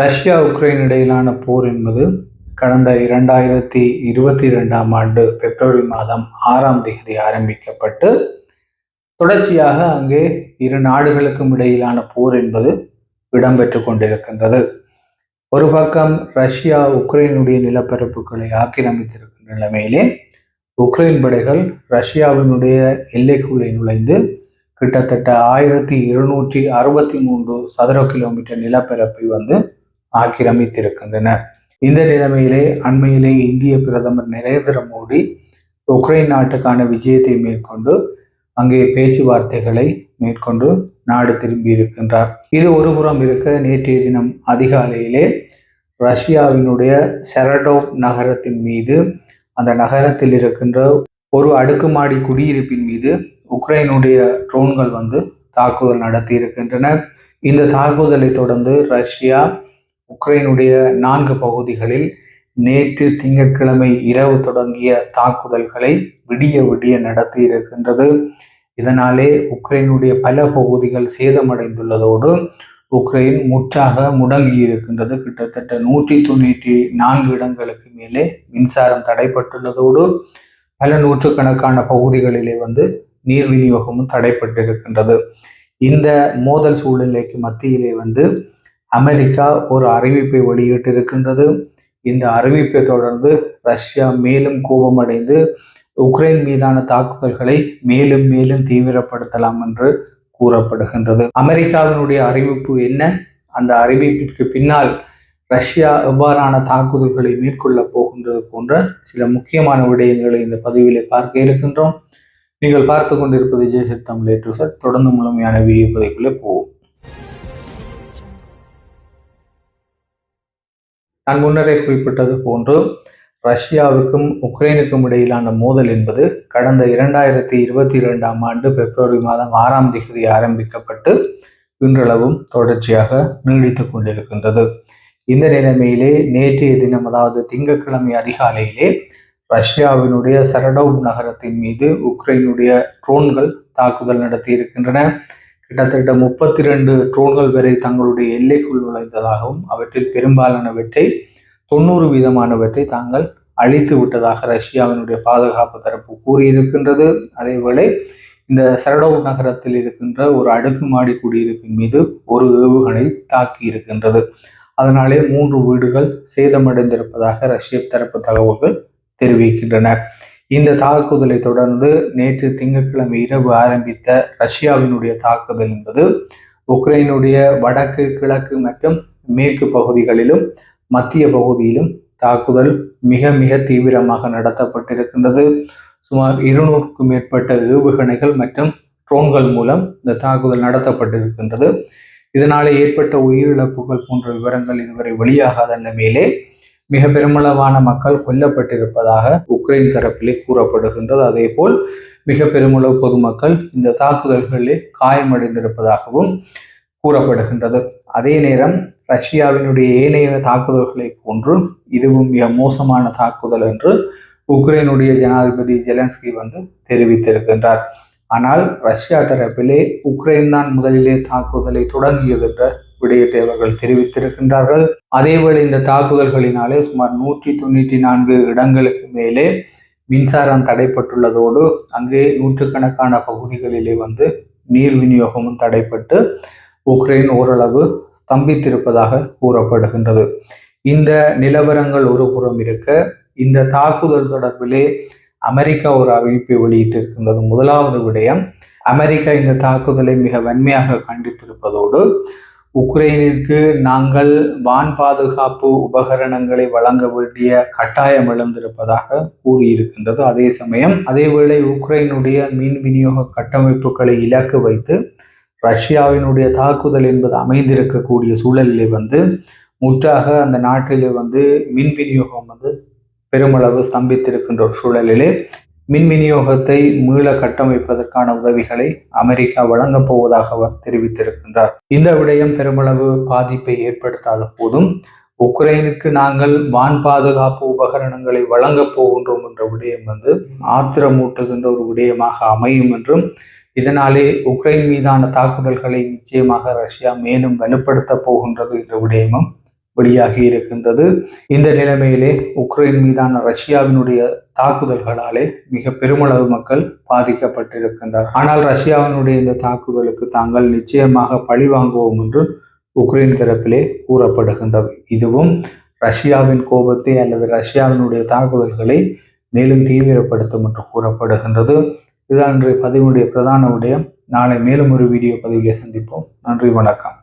Russia Ukraine இடையிலான போர் என்பது கடந்த 2022ஆம் ஆண்டு பிப்ரவரி மாதம் 6ஆம் தேதி ஆரம்பிக்கப்பட்டு தொடர்ச்சியாக அங்கே இரு நாடுகளுக்கும் இடையிலான போர் என்பது இடம்பெற்று கொண்டிருக்கின்றது. ஒரு பக்கம் ரஷ்யா உக்ரைனுடைய நிலப்பரப்புகளை ஆக்கிரமித்திருக்கின்ற நிலைமையிலே உக்ரைன் படைகள் ரஷ்யாவினுடைய எல்லைக்குள்ளே நுழைந்து கிட்டத்தட்ட 1263 சதுர கிலோமீட்டர் நிலப்பரப்பை ஆக்கிரமித்திருக்கின்றன. இந்த நிலைமையிலே அண்மையிலே இந்திய பிரதமர் நரேந்திர மோடி உக்ரைன் நாட்டுக்கான விஜயத்தை மேற்கொண்டு அங்கே பேச்சுவார்த்தைகளை மேற்கொண்டு நாடு திரும்பி இருக்கின்றார். இது ஒருபுறம் இருக்க, நேற்றைய தினம் அதிகாலையிலே ரஷ்யாவினுடைய செரடோவ் நகரத்தின் மீது, அந்த நகரத்தில் இருக்கின்ற ஒரு அடுக்குமாடி குடியிருப்பின் மீது உக்ரைனுடைய ட்ரோன்கள் தாக்குதல் நடத்தி இருக்கின்றன. இந்த தாக்குதலை தொடர்ந்து ரஷ்யா உக்ரைனுடைய 4 பகுதிகளில் நேற்று திங்கட்கிழமை இரவு தொடங்கிய தாக்குதல்களை விடிய நடத்தி இருக்கின்றது. இதனாலே உக்ரைனுடைய பல பகுதிகள் சேதமடைந்துள்ளதோடு உக்ரைன் முற்றாக முடங்கி இருக்கின்றது. கிட்டத்தட்ட 194 இடங்களுக்கு மேலே மின்சாரம் தடைப்பட்டுள்ளதோடு பல நூற்றுக்கணக்கான பகுதிகளிலே நீர் விநியோகமும் தடைப்பட்டிருக்கின்றது. இந்த மோதல் சூழ்நிலைக்கு மத்தியிலே அமெரிக்கா ஒரு அறிவிப்பை வெளியிட்டிருக்கின்றது. இந்த அறிவிப்பை தொடர்ந்து ரஷ்யா மேலும் கோபமடைந்து உக்ரைன் மீதான தாக்குதல்களை மேலும் தீவிரப்படுத்தலாம் என்று கூறப்படுகின்றது. அமெரிக்காவினுடைய அறிவிப்பு என்ன? அந்த அறிவிப்பிற்கு பின்னால் ரஷ்யா எவ்வாறான தாக்குதல்களை மேற்கொள்ள போகின்றது போன்ற சில முக்கியமான விடயங்களை இந்த பதிவிலே பார்க்க இருக்கின்றோம். நீங்கள் பார்த்து கொண்டிருப்பது ஜேசட் தமிழ் A to Z. தொடர்ந்து முழுமையான வீடியோ பதிவுக்குள்ளே போவோம். நான் முன்னரே குறிப்பிட்டது போன்று ரஷ்யாவுக்கும் உக்ரைனுக்கும் இடையிலான மோதல் என்பது கடந்த 2022ஆம் ஆண்டு பிப்ரவரி மாதம் 6ஆம் தேதி ஆரம்பிக்கப்பட்டு இன்றளவும் தொடர்ச்சியாக நீடித்துக் கொண்டிருக்கின்றது. இந்த நிலைமையிலே நேற்றைய தினம், அதாவது திங்கட்கிழமை அதிகாலையிலே ரஷ்யாவினுடைய செரடோவ் நகரத்தின் மீது உக்ரைனுடைய ட்ரோன்கள் தாக்குதல் நடத்தி இருக்கின்றன. கிட்டத்தட்ட 32 ட்ரோன்கள் வரை தங்களுடைய எல்லைக்குள் நுழைந்ததாகவும் அவற்றில் பெரும்பாலானவற்றை 90% தாங்கள் அழித்து விட்டதாக ரஷ்யாவினுடைய பாதுகாப்பு தரப்பு கூறியிருக்கின்றது. அதேவேளை இந்த செரடோவ் நகரத்தில் இருக்கின்ற ஒரு அடுக்குமாடி குடியிருப்பின் மீது ஒரு ஏவுகணை தாக்கி இருக்கின்றது. அதனாலே 3 வீடுகள் சேதமடைந்திருப்பதாக ரஷ்ய தரப்பு தகவல்கள் தெரிவிக்கின்றன. இந்த தாக்குதலை தொடர்ந்து நேற்று திங்கட்கிழமை இரவு ஆரம்பித்த ரஷ்யாவினுடைய தாக்குதல் என்பது உக்ரைனுடைய வடக்கு, கிழக்கு மற்றும் மேற்கு பகுதிகளிலும் மத்திய பகுதியிலும் தாக்குதல் மிக தீவிரமாக நடத்தப்பட்டிருக்கின்றது. சுமார் 200க்கும் மேற்பட்ட ஏவுகணைகள் மற்றும் ட்ரோன்கள் மூலம் இந்த தாக்குதல் நடத்தப்பட்டிருக்கின்றது. இதனாலே ஏற்பட்ட உயிரிழப்புகள் போன்ற விவரங்கள் இதுவரை வெளியாகாத நிலைமையிலே மிக பெருமளவான மக்கள் கொல்லப்பட்டிருப்பதாக உக்ரைன் தரப்பிலே கூறப்படுகின்றது. அதே போல் மிக பெருமளவு பொதுமக்கள் இந்த தாக்குதல்களிலே காயமடைந்திருப்பதாகவும் கூறப்படுகின்றது. அதே நேரம் ரஷ்யாவினுடைய ஏனைய தாக்குதல்களை போன்று இதுவும் மிக மோசமான தாக்குதல் என்று உக்ரைனுடைய ஜனாதிபதி ஜெலன்ஸ்கி தெரிவித்திருக்கின்றார். ஆனால் ரஷ்யா தரப்பிலே உக்ரைன் தான் முதலிலே தாக்குதலை தொடங்கியது என்ற விடயத்தை அவர்கள் தெரிவித்திருக்கின்றார்கள். அதேவேளை இந்த தாக்குதல்களினாலே சுமார் 194 இடங்களுக்கு மேலே மின்சாரம் தடைப்பட்டுள்ளதோடு அங்கே நூற்றுக்கணக்கான பகுதிகளிலே நீர் விநியோகமும் தடைப்பட்டு உக்ரைன் ஓரளவு ஸ்தம்பித்திருப்பதாக கூறப்படுகின்றது. இந்த நிலவரங்கள் ஒரு புறம் இருக்க, இந்த தாக்குதல் தொடர்பிலே அமெரிக்கா ஒரு அறிவிப்பை வெளியிட்டிருக்கின்றது. முதலாவது விடயம், அமெரிக்கா இந்த தாக்குதலை மிக வன்மையாக கண்டித்திருப்பதோடு உக்ரைனிற்கு நாங்கள் வான் பாதுகாப்பு உபகரணங்களை வழங்க வேண்டிய கட்டாயம் எழுந்திருப்பதாக கூறியிருக்கின்றது. அதே சமயம் அதேவேளை உக்ரைனுடைய மின் விநியோக கட்டமைப்புகளை இலக்கு வைத்து ரஷ்யாவினுடைய தாக்குதல் என்பது அமைந்திருக்கக்கூடிய சூழலிலே முற்றாக அந்த நாட்டிலே மின் விநியோகம் பெருமளவு ஸ்தம்பித்திருக்கின்ற ஒரு சூழலிலே மின் விநியோகத்தை மீள கட்டமைப்பதற்கான உதவிகளை அமெரிக்கா வழங்கப் போவதாக அவர் தெரிவித்திருக்கின்றார். இந்த விடயம் பெருமளவு பாதிப்பை ஏற்படுத்தாத போதும் உக்ரைனுக்கு நாங்கள் வான் பாதுகாப்பு உபகரணங்களை வழங்கப் போகின்றோம் என்ற விடயம் ஆத்திரமூட்டுகின்ற ஒரு விடயமாக அமையும் என்றும், இதனாலே உக்ரைன் மீதான தாக்குதல்களை நிச்சயமாக ரஷ்யா மேலும் வலுப்படுத்த போகின்றது என்ற விடயமும் வெளியாகி இருக்கின்றது. இந்த நிலைமையிலே உக்ரைன் மீதான ரஷ்யாவினுடைய தாக்குதல்களாலே மிக பெருமளவு மக்கள் பாதிக்கப்பட்டிருக்கின்றனர். ஆனால் ரஷ்யாவினுடைய இந்த தாக்குதலுக்கு தாங்கள் நிச்சயமாக பழி வாங்குவோம் என்று உக்ரைன் தரப்பிலே கூறப்படுகின்றது. இதுவும் ரஷ்யாவின் கோபத்தை அல்லது ரஷ்யாவினுடைய தாக்குதல்களை மேலும் தீவிரப்படுத்தும் என்று கூறப்படுகின்றது. இதுதான் இன்றைய பதிவுடைய பிரதான விடயம். நாளை மேலும் ஒரு வீடியோ பதிவிலே சந்திப்போம். நன்றி, வணக்கம்.